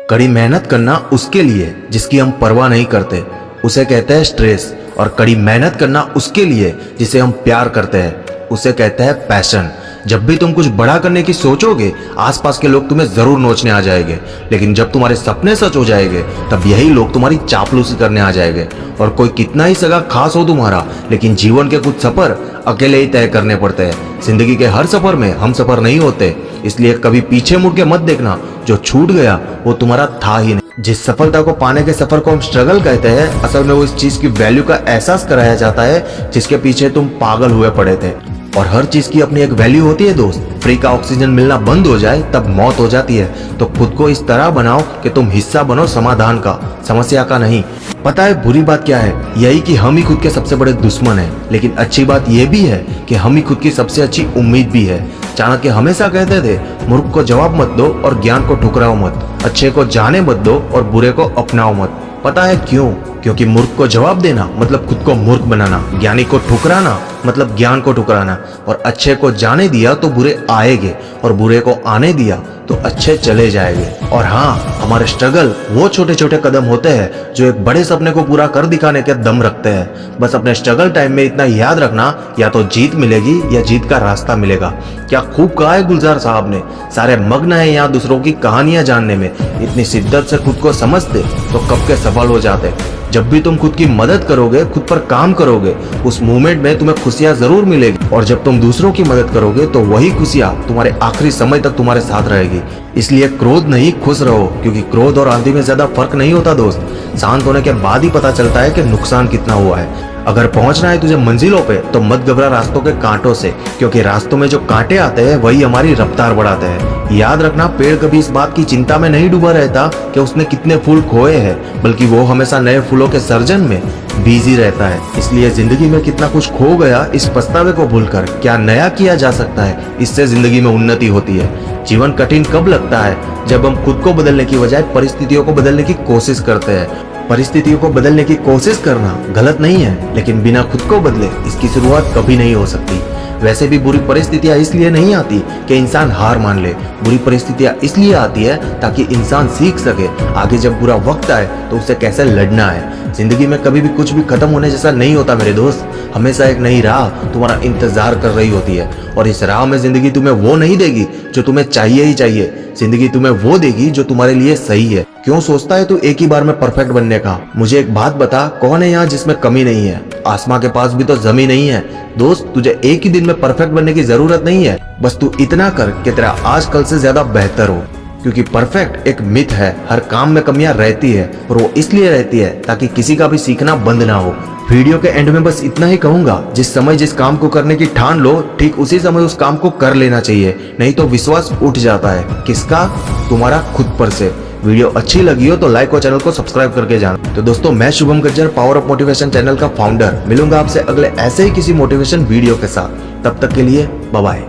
कड़ी मेहनत करना उसके लिए जिसकी हम परवाह नहीं करते, उसे कहते हैं स्ट्रेस। और कड़ी मेहनत करना उसके लिए जिसे हम प्यार करते हैं, उसे कहते हैं पैशन। जब भी तुम कुछ बड़ा करने की सोचोगे, आसपास के लोग तुम्हें जरूर नोचने आ जाएंगे, लेकिन जब तुम्हारे सपने सच हो जाएंगे तब यही लोग तुम्हारी चापलूसी करने आ जाएंगे। और कोई कितना ही सगा खास हो तुम्हारा, लेकिन जीवन के कुछ सफर अकेले ही तय करने पड़ते हैं। जिंदगी के हर सफर में हम सफर नहीं होते, इसलिए कभी पीछे मुड़ के मत देखना। जो छूट गया वो तुम्हारा था ही नहीं। जिस सफलता को पाने के सफर को हम स्ट्रगल कहते हैं, असल में वो इस चीज की वैल्यू का एहसास कराया जाता है जिसके पीछे तुम पागल हुए पड़े थे। और हर चीज की अपनी एक वैल्यू होती है दोस्त। फ्री का ऑक्सीजन मिलना बंद हो जाए तब मौत हो जाती है। तो खुद को इस तरह बनाओ कि तुम हिस्सा बनो समाधान का, समस्या का नहीं। पता है बुरी बात क्या है? यही कि हम ही खुद के सबसे बड़े दुश्मन हैं। लेकिन अच्छी बात यह भी है कि हम ही खुद की सबसे अच्छी उम्मीद भी है। चाणक्य हमेशा कहते थे, मूर्ख को जवाब मत दो और ज्ञान को ठुकराओ मत, अच्छे को जाने मत दो और बुरे को अपनाओ मत। पता है क्यों? क्योंकि मूर्ख को जवाब देना मतलब खुद को मूर्ख बनाना, ज्ञानी को ठुकराना मतलब ज्ञान को ठुकराना, और अच्छे को जाने दिया तो बुरे आएंगे और बुरे को आने दिया तो अच्छे चले जाएंगे। और हाँ, हमारे स्ट्रगल वो छोटे छोटे कदम होते हैं जो एक बड़े सपने को पूरा कर दिखाने के दम रखते हैं। बस अपने स्ट्रगल टाइम में इतना याद रखना, या तो जीत मिलेगी या जीत का रास्ता मिलेगा। क्या खूब कहा है गुलजार साहब ने। सारे मग्न है यहाँ दूसरों की कहानियां जानने में, इतनी शिद्दत से खुद को समझते तो कब के सफल हो जाते। जब भी तुम खुद की मदद करोगे, खुद पर काम करोगे, उस मूवमेंट में तुम्हें खुशियां जरूर मिलेगी। और जब तुम दूसरों की मदद करोगे तो वही खुशियां तुम्हारे आखिरी समय तक तुम्हारे साथ रहेगी। इसलिए क्रोध नहीं, खुश रहो, क्योंकि क्रोध और आंधी में ज्यादा फर्क नहीं होता दोस्त। शांत होने के बाद ही पता चलता है कि नुकसान कितना हुआ है। अगर पहुंचना है तुझे मंजिलों पे तो मत घबरा रास्तों के कांटों से, क्योंकि रास्तों में जो कांटे आते हैं वही हमारी रफ्तार बढ़ाते हैं। याद रखना, पेड़ कभी इस बात की चिंता में नहीं डूबा रहता कि उसने कितने फूल खोए हैं, बल्कि वो हमेशा नए फूलों के सर्जन में बिजी रहता है। इसलिए जिंदगी में कितना कुछ खो गया, इस पछतावे को भूलकर क्या नया किया जा सकता है, इससे जिंदगी में उन्नति होती है। जीवन कठिन कब लगता है? जब हम खुद को बदलने की बजाय परिस्थितियों को बदलने की कोशिश करते हैं। परिस्थितियों को बदलने की कोशिश करना गलत नहीं है, लेकिन बिना खुद को बदले इसकी शुरुआत कभी नहीं हो सकती। वैसे भी बुरी परिस्थितियां इसलिए नहीं आती कि इंसान हार मान ले। बुरी परिस्थितियां इसलिए आती है ताकि इंसान सीख सके आगे जब बुरा वक्त आए तो उसे कैसे लड़ना है। जिंदगी में कभी भी कुछ भी खत्म होने जैसा नहीं होता मेरे दोस्त। हमेशा एक नई राह तुम्हारा इंतजार कर रही होती है, और इस राह में जिंदगी तुम्हें वो नहीं देगी जो तुम्हें चाहिए ही चाहिए। जिंदगी तुम्हें वो देगी जो तुम्हारे लिए सही है। क्यों सोचता है तू एक ही बार में परफेक्ट बनने का? मुझे एक बात बता, कौन है यहाँ जिसमें कमी नहीं है? आसमां के पास भी तो जमीन नहीं है दोस्त। तुझे एक ही दिन में परफेक्ट बनने की जरूरत नहीं है। बस तू इतना कर कि तेरा आज कल से ज्यादा बेहतर हो। क्योंकि परफेक्ट एक मिथ है। हर काम में कमियां रहती है, और वो इसलिए रहती है ताकि किसी का भी सीखना बंद ना हो। वीडियो के एंड में बस इतना ही कहूंगा, जिस समय जिस काम को करने की ठान लो, ठीक उसी समय उस काम को कर लेना चाहिए, नहीं तो विश्वास उठ जाता है। किसका? तुम्हारा खुद पर से। वीडियो अच्छी लगी हो तो लाइक और चैनल को सब्सक्राइब करके जाना। तो दोस्तों, मैं Shubham Gajjar, power of motivation channel का फाउंडर, मिलूंगा आपसे अगले ऐसे ही किसी मोटिवेशन वीडियो के साथ। तब तक के लिए बाय बाय।